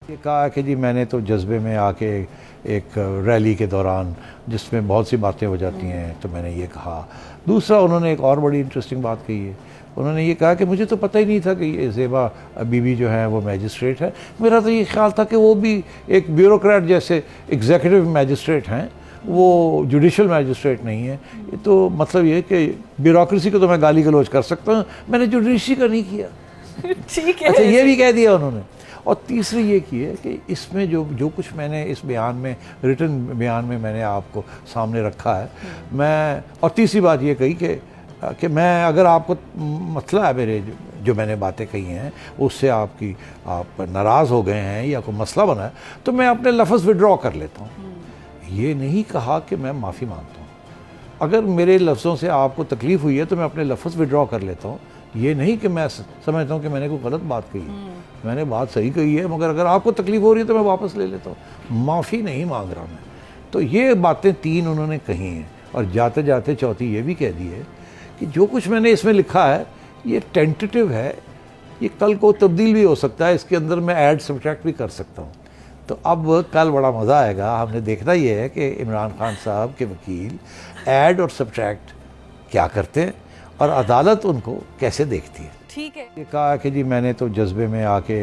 یہ کہا کہ جی میں نے تو جذبے میں آ کے ایک ریلی کے دوران جس میں بہت سی باتیں ہو جاتی ہیں تو میں نے یہ کہا. دوسرا انہوں نے ایک اور بڑی انٹرسٹنگ بات کہی ہے. انہوں نے یہ کہا کہ مجھے تو پتہ ہی نہیں تھا کہ یہ زیبا بی بی جو ہے وہ میجسٹریٹ ہے. میرا تو یہ خیال تھا کہ وہ بھی ایک بیوروکریٹ جیسے ایگزیکٹو میجسٹریٹ ہیں, وہ جوڈیشل میجسٹریٹ نہیں ہے. یہ تو مطلب یہ کہ بیوروکریسی کو تو میں گالی گلوچ کر سکتا ہوں, میں نے جوڈیشری کا نہیں کیا. ٹھیک ہے, اچھا یہ بھی کہہ دیا انہوں نے. اور تیسری یہ کی ہے کہ اس میں جو کچھ میں نے اس بیان میں ریٹن بیان میں نے آپ کو سامنے رکھا ہے, میں اور تیسری بات یہ کہی کہ میں اگر آپ کو مسئلہ ہے میرے جو میں نے باتیں کہی ہیں اس سے آپ ناراض ہو گئے ہیں یا کوئی مسئلہ بنا ہے تو میں اپنے لفظ وڈرا کر لیتا ہوں. یہ نہیں کہا کہ میں معافی مانگتا ہوں. اگر میرے لفظوں سے آپ کو تکلیف ہوئی ہے تو میں اپنے لفظ وڈرا کر لیتا ہوں. یہ نہیں کہ میں سمجھتا ہوں کہ میں نے کوئی غلط بات کہی ہے, میں نے بات صحیح کہی ہے, مگر اگر آپ کو تکلیف ہو رہی ہے تو میں واپس لے لیتا ہوں. معافی نہیں مانگ رہا میں. تو یہ باتیں تین انہوں نے کہی ہیں, اور جاتے جاتے چوتھی یہ بھی کہہ دی ہے کہ جو کچھ میں نے اس میں لکھا ہے یہ ٹینٹیٹیو ہے, یہ کل کو تبدیل بھی ہو سکتا ہے, اس کے اندر میں ایڈ سبٹریکٹ بھی کر سکتا ہوں. تو اب کل بڑا مزہ آئے گا. ہم نے دیکھنا یہ ہے کہ عمران خان صاحب کے وکیل ایڈ اور سبٹریکٹ کیا کرتے ہیں اور عدالت ان کو کیسے دیکھتی ہے. ٹھیک ہے. یہ کہا کہ جی میں نے تو جذبے میں آ کے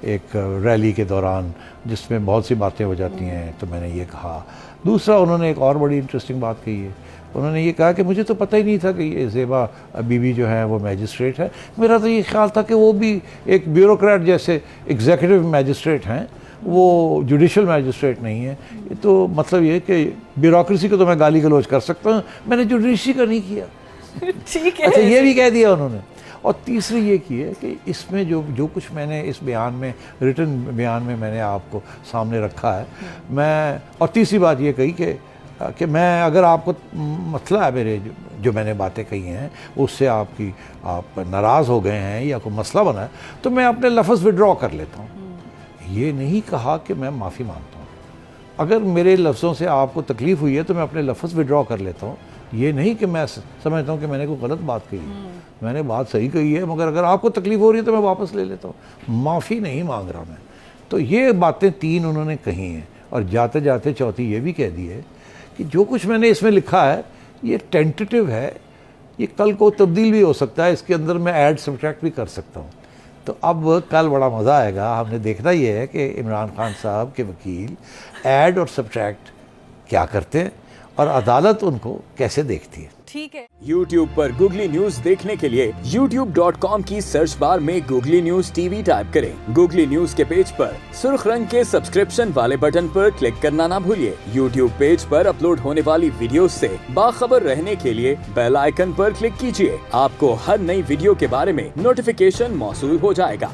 ایک ریلی کے دوران جس میں بہت سی باتیں ہو جاتی ہیں تو میں نے یہ کہا. دوسرا انہوں نے ایک اور بڑی انٹرسٹنگ بات کہی ہے. انہوں نے یہ کہا کہ مجھے تو پتہ ہی نہیں تھا کہ یہ زیبا بی بی جو ہے وہ میجسٹریٹ ہے. میرا تو یہ خیال تھا کہ وہ بھی ایک بیوروکریٹ جیسے ایگزیکٹو میجسٹریٹ ہیں, وہ جوڈیشل میجسٹریٹ نہیں ہے. یہ تو مطلب یہ کہ بیوروکریسی کو تو میں گالی گلوچ کر سکتا ہوں, میں نے جوڈیشری کا نہیں کیا. ٹھیک ہے. اچھا یہ بھی کہہ دیا انہوں نے. اور تیسری یہ کی ہے کہ اس میں جو کچھ میں نے اس بیان میں ریٹن بیان میں نے آپ کو سامنے رکھا ہے, میں اور تیسری بات یہ کہی کہ میں اگر آپ کو مسئلہ ہے میرے جو میں نے باتیں کہی ہیں اس سے آپ ناراض ہو گئے ہیں یا کوئی مسئلہ بنا ہے تو میں اپنے لفظ وڈرا کر لیتا ہوں. یہ نہیں کہا کہ میں معافی مانگتا ہوں. اگر میرے لفظوں سے آپ کو تکلیف ہوئی ہے تو میں اپنے لفظ وڈرا کر لیتا ہوں. یہ نہیں کہ میں سمجھتا ہوں کہ میں نے کوئی غلط بات کہی ہے, میں نے بات صحیح کہی ہے, مگر اگر آپ کو تکلیف ہو رہی ہے تو میں واپس لے لیتا ہوں. معافی نہیں مانگ رہا میں. تو یہ باتیں تین انہوں نے کہی ہیں, اور جاتے جاتے چوتھی یہ بھی کہہ دی ہے کہ جو کچھ میں نے اس میں لکھا ہے یہ ٹینٹیٹیو ہے, یہ کل کو تبدیل بھی ہو سکتا ہے, اس کے اندر میں ایڈ سبٹریکٹ بھی کر سکتا ہوں. تو اب کل بڑا مزہ آئے گا. ہم نے دیکھنا یہ ہے کہ عمران خان صاحب کے وکیل ایڈ اور سبٹریکٹ کیا کرتے ہیں اور عدالت ان کو کیسے دیکھتی ہے. ٹھیک ہے. YouTube پر گوگلی نیوز دیکھنے کے لیے youtube.com کی سرچ بار میں googly news T V type کریں. گوگلی نیوز کے پیج پر سرخ رنگ کے سبسکرپشن والے بٹن پر کلک کرنا نہ بھولیے. YouTube پیج پر اپلوڈ ہونے والی ویڈیوز سے باخبر رہنے کے لیے بیل آئیکن پر کلک کیجیے. آپ کو ہر نئی ویڈیو کے بارے میں نوٹیفیکیشن موصول ہو جائے گا.